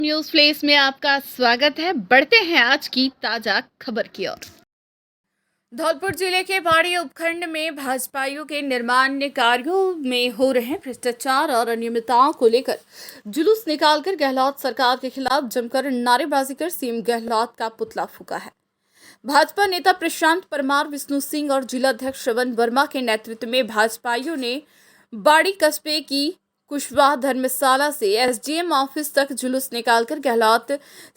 News flesh में आपका स्वागत है। बढ़ते हैं आज की ताजा खबर की ओर। धौलपुर जिले के बाड़ी उपखंड में भाजपाइयों के निर्माण कार्यों में हो रहे भ्रष्टाचार और अनियमितताओं को लेकर जुलूस निकालकर गहलोत सरकार के खिलाफ जमकर नारेबाजी कर सीएम गहलोत का पुतला फूंका है। भाजपा नेता प्रशांत परमार, विष्णु सिंह और जिलाध्यक्ष श्रवण वर्मा के नेतृत्व में भाजपाइयों ने बाड़ी कस्बे की कुशवाहा धर्मशाला से एसडीएम ऑफिस तक जुलूस निकालकर गहलोत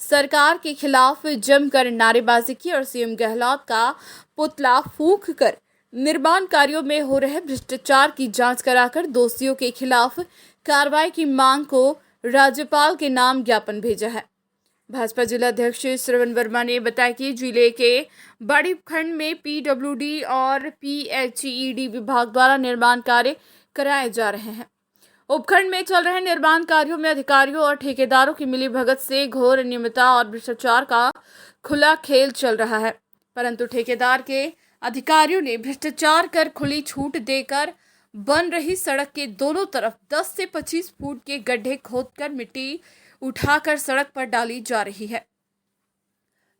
सरकार के खिलाफ जमकर नारेबाजी की और सीएम गहलोत का पुतला फूंक कर निर्माण कार्यों में हो रहे भ्रष्टाचार की जांच कराकर दोषियों के खिलाफ कार्रवाई की मांग को राज्यपाल के नाम ज्ञापन भेजा है। भाजपा जिलाध्यक्ष श्रवण वर्मा ने बताया कि जिले के बाड़ी उपखंड में पीडब्ल्यूडी और पीएचईडी विभाग द्वारा निर्माण कार्य कराए जा रहे हैं। उपखंड में चल रहे निर्माण कार्यों में अधिकारियों और ठेकेदारों की मिलीभगत से घोर अनियमितता और भ्रष्टाचार का खुला खेल चल रहा है, परंतु ठेकेदार के अधिकारियों ने भ्रष्टाचार कर खुली छूट देकर बन रही सड़क के दोनों तरफ 10 से 25 फुट के गड्ढे खोदकर मिट्टी उठाकर सड़क पर डाली जा रही है,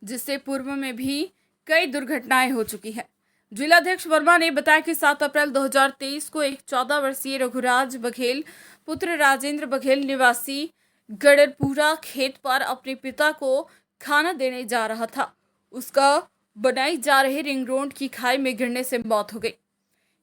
जिससे पूर्व में भी कई दुर्घटनाएं हो चुकी है। जिलाध्यक्ष वर्मा ने बताया कि 7 अप्रैल 2023 को एक 14 वर्षीय रघुराज बघेल पुत्र राजेंद्र बघेल निवासी गड़रपुरा खेत पर अपने पिता को खाना देने जा रहा था। उसका बनाई जा रही रिंग रोड की खाई में गिरने से मौत हो गई।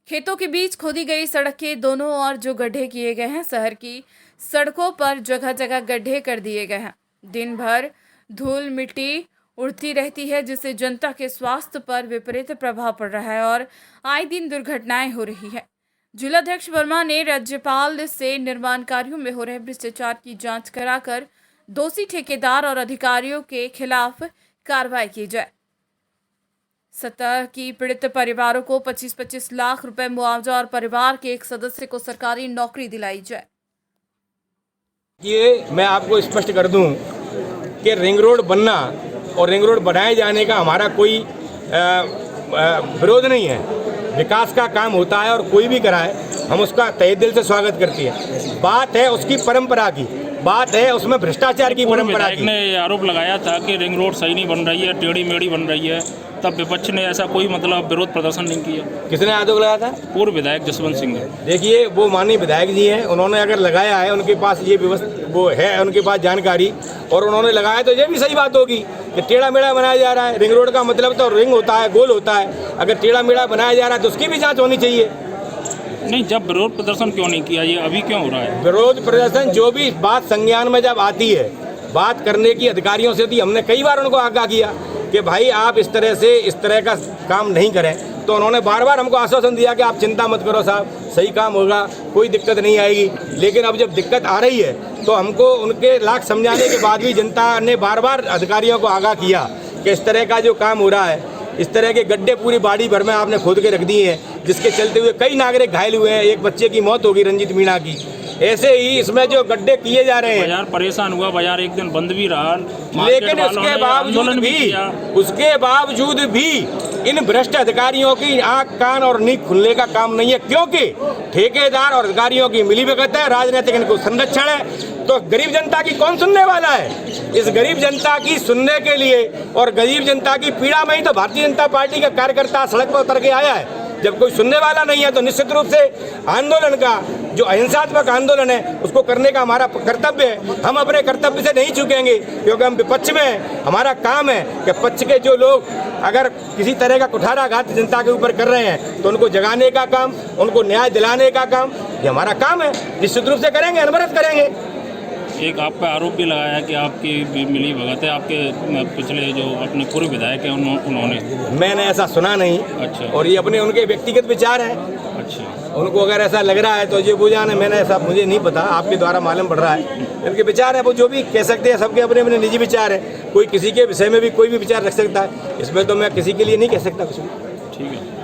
खेतों के बीच खोदी गई सड़क के दोनों ओर जो गड्ढे किए गए हैं, शहर की सड़कों पर जगह जगह गड्ढे कर दिए गए हैं। दिन भर धूल मिट्टी उड़ती रहती है, जिससे जनता के स्वास्थ्य पर विपरीत प्रभाव पड़ रहा है और आए दिन दुर्घटनाएं हो रही है। जिलाध्यक्ष वर्मा ने राज्यपाल से निर्माण कार्यों में हो रहे भ्रष्टाचार की जांच कराकर दोषी ठेकेदार और अधिकारियों के खिलाफ कार्रवाई की जाए। सतह की पीड़ित परिवारों को 25-25 लाख रुपए मुआवजा और परिवार के एक सदस्य को सरकारी नौकरी दिलाई जाए। ये मैं आपको स्पष्ट कर दूं कि रिंग रोड बनना और रिंग रोड बनाए जाने का हमारा कोई विरोध नहीं है। विकास का काम होता है और कोई भी कराए हम उसका तहे दिल से स्वागत करते हैं। बात है उसकी परंपरा की, बात है उसमें भ्रष्टाचार की परंपरा की। ने आरोप लगाया था कि रिंग रोड सही नहीं बन रही है, टेढ़ी मेढ़ी बन रही है, तब विपक्ष ने ऐसा कोई विरोध प्रदर्शन नहीं किया। किसने आरोप लगाया था? पूर्व विधायक जसवंत सिंह ने। देखिए, वो माननीय विधायक जी हैं, उन्होंने अगर लगाया है, उनके पास ये वो है, उनके पास जानकारी, और उन्होंने लगाया तो ये भी सही बात होगी कि टेढ़ा मेढ़ा बनाया जा रहा है। रिंग रोड का मतलब तो रिंग होता है, गोल होता है। अगर टेढ़ा मेढ़ा बनाया जा रहा है तो उसकी भी जाँच होनी चाहिए। नहीं, जब विरोध प्रदर्शन क्यों नहीं किया, ये अभी क्यों हो रहा है? विरोध प्रदर्शन जो भी बात संज्ञान में जब आती है, बात करने की अधिकारियों से थी, हमने कई बार उनको आगाह किया कि भाई आप इस तरह का काम नहीं करें, तो उन्होंने बार बार हमको आश्वासन दिया कि आप चिंता मत करो साहब, सही काम होगा, कोई दिक्कत नहीं आएगी। लेकिन अब जब दिक्कत आ रही है तो हमको उनके लाख समझाने के बाद भी जनता ने बार बार अधिकारियों को आगाह किया कि इस तरह का जो काम हो रहा है, इस तरह के गड्ढे पूरी बाड़ी भर में आपने खोद के रख दिए हैं, जिसके चलते हुए कई नागरिक घायल हुए हैं। एक बच्चे की मौत होगी, रंजीत मीणा की। ऐसे ही इसमें जो गड्ढे किए जा रहे हैं, बाजार परेशान हुआ, बाजार एक दिन बंद भी रहा, लेकिन उसके बावजूद भी इन भ्रष्ट अधिकारियों की आंख कान और नींद खुलने का काम नहीं है, क्योंकि ठेकेदार और अधिकारियों की मिलीभगत है, राजनीतिक इनको संरक्षण है। तो गरीब जनता की कौन सुनने वाला है? इस गरीब जनता की सुनने के लिए और गरीब जनता की पीड़ा में ही तो भारतीय जनता पार्टी का कार्यकर्ता सड़क पर उतर के आया है। जब कोई सुनने वाला नहीं है तो निश्चित रूप से आंदोलन का जो अहिंसात्मक आंदोलन है उसको करने का हमारा कर्तव्य है। हम अपने कर्तव्य से नहीं चूकेंगे, क्योंकि हम विपक्ष में हैं। हमारा काम है कि पक्ष के जो लोग अगर किसी तरह का कुठाराघात जनता के ऊपर कर रहे हैं तो उनको जगाने का काम, उनको न्याय दिलाने का काम, ये हमारा काम है। निश्चित रूप से करेंगे, अनवरत करेंगे। एक आप पे आरोप भी लगाया कि आपकी मिली भगत है, आपके पिछले जो अपने पूर्व विधायक हैं उन्होंने। मैंने ऐसा सुना नहीं। अच्छा। और ये उनके व्यक्तिगत विचार हैं। अच्छा। उनको अगर ऐसा लग रहा है तो ये वो जाने, मैंने ऐसा मुझे नहीं पता, आपके द्वारा मालूम पड़ रहा है। इनके विचार है, वो जो भी कह सकते हैं, सबके अपने अपने निजी विचार है। कोई किसी के विषय में भी कोई भी विचार रख सकता है, इसमें तो मैं किसी के लिए नहीं कह सकता कुछ भी। ठीक है।